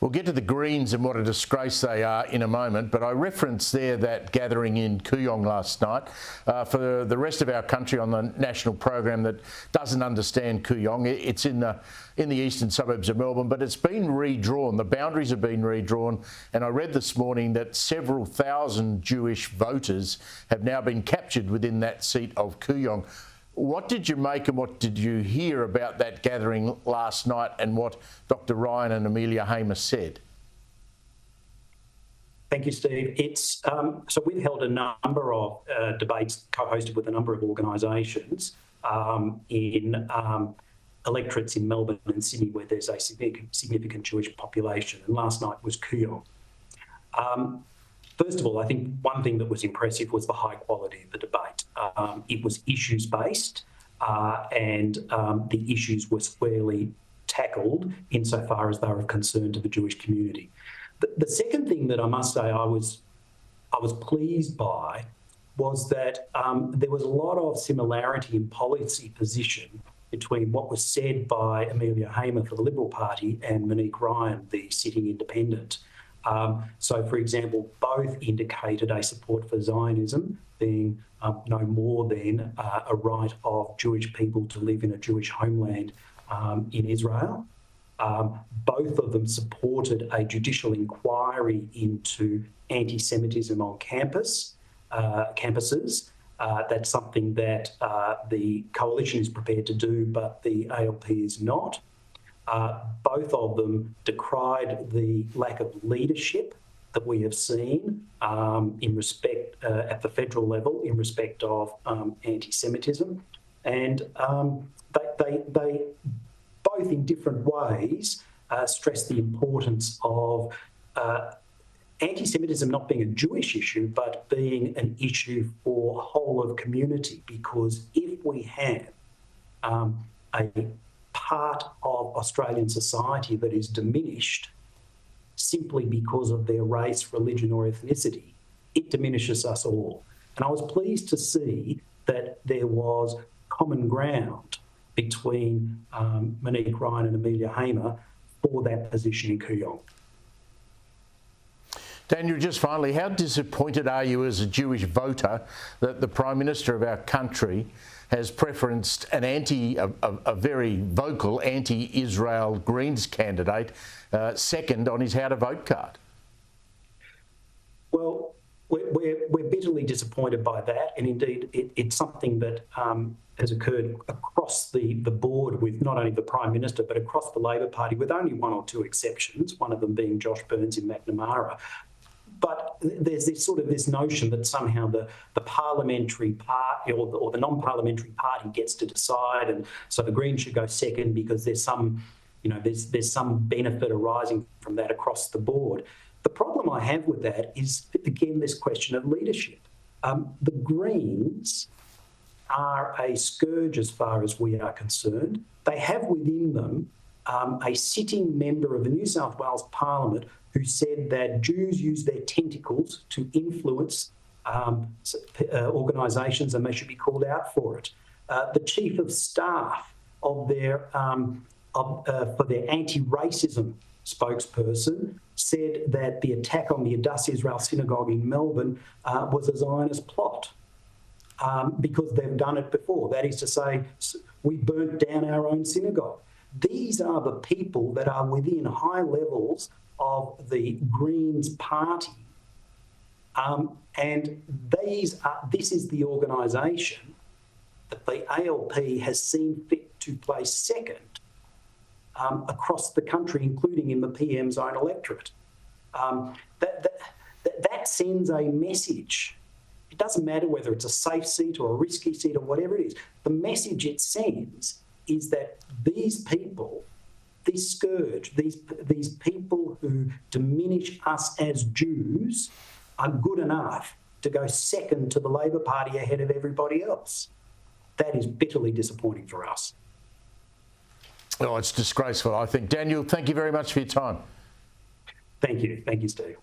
We'll get to the Greens and what a disgrace they are in a moment, but I referenced there that gathering in Aghion last night. For the rest of our country on the national program that doesn't understand Aghion, it's in the eastern suburbs of Melbourne, but it's been redrawn. The boundaries have been redrawn, and I read this morning that several thousand Jewish voters have now been captured within that seat of Aghion. What did you make and what did you hear about that gathering last night and what Dr. Ryan and Amelia Hamer said? Thank you, Steve. So we've held a number of debates co-hosted with a number of organisations in electorates in Melbourne and Sydney where there's a significant Jewish population, and last night was Aghion. First of all, I think one thing that was impressive was the high quality of the debate. It was issues-based and the issues were squarely tackled insofar as they were of concern to the Jewish community. The second thing that I must say I was pleased by was that there was a lot of similarity in policy position between what was said by Amelia Hamer for the Liberal Party and Monique Ryan, the sitting independent. So, for example, both indicated a support for Zionism being no more than a right of Jewish people to live in a Jewish homeland in Israel. Both of them supported a judicial inquiry into anti-Semitism on campuses. That's something that the coalition is prepared to do, but the ALP is not. Both of them decried the lack of leadership that we have seen in respect at the federal level in respect of anti-Semitism, and they both in different ways stress the importance of anti-Semitism not being a Jewish issue but being an issue for whole of community, because if we have a part of Australian society that is diminished simply because of their race, religion or ethnicity, it diminishes us all. And I was pleased to see that there was common ground between Monique Ryan and Amelia Hamer for that position in Aghion. Daniel, just finally, how disappointed are you as a Jewish voter that the Prime Minister of our country has preferenced a very vocal anti-Israel Greens candidate second on his how to vote card? Well, we're bitterly disappointed by that, and indeed it's something that has occurred across the board with not only the Prime Minister but across the Labor Party, with only one or two exceptions, one of them being Josh Burns in Macnamara. But there's this notion that somehow the parliamentary party or the non-parliamentary party gets to decide, and so the Greens should go second because there's some benefit arising from that across the board. The problem I have with that is, again, this question of leadership. The Greens are a scourge as far as we are concerned. They have within them a sitting member of the New South Wales Parliament who said that Jews use their tentacles to influence organisations and they should be called out for it. The Chief of Staff of their for their anti-racism spokesperson said that the attack on the Adass Israel Synagogue in Melbourne was a Zionist plot because they've done it before. That is to say, we burnt down our own synagogue. These are the people that are within high levels of the Greens party, and this is the organisation that the ALP has seen fit to place second across the country, including in the PM's own electorate. That sends a message. It doesn't matter whether it's a safe seat or a risky seat or whatever it is. The message it sends is that these people, this scourge, these people who diminish us as Jews are good enough to go second to the Labor Party ahead of everybody else. That is bitterly disappointing for us. Oh, it's disgraceful, I think. Daniel, thank you very much for your time. Thank you. Thank you, Steve.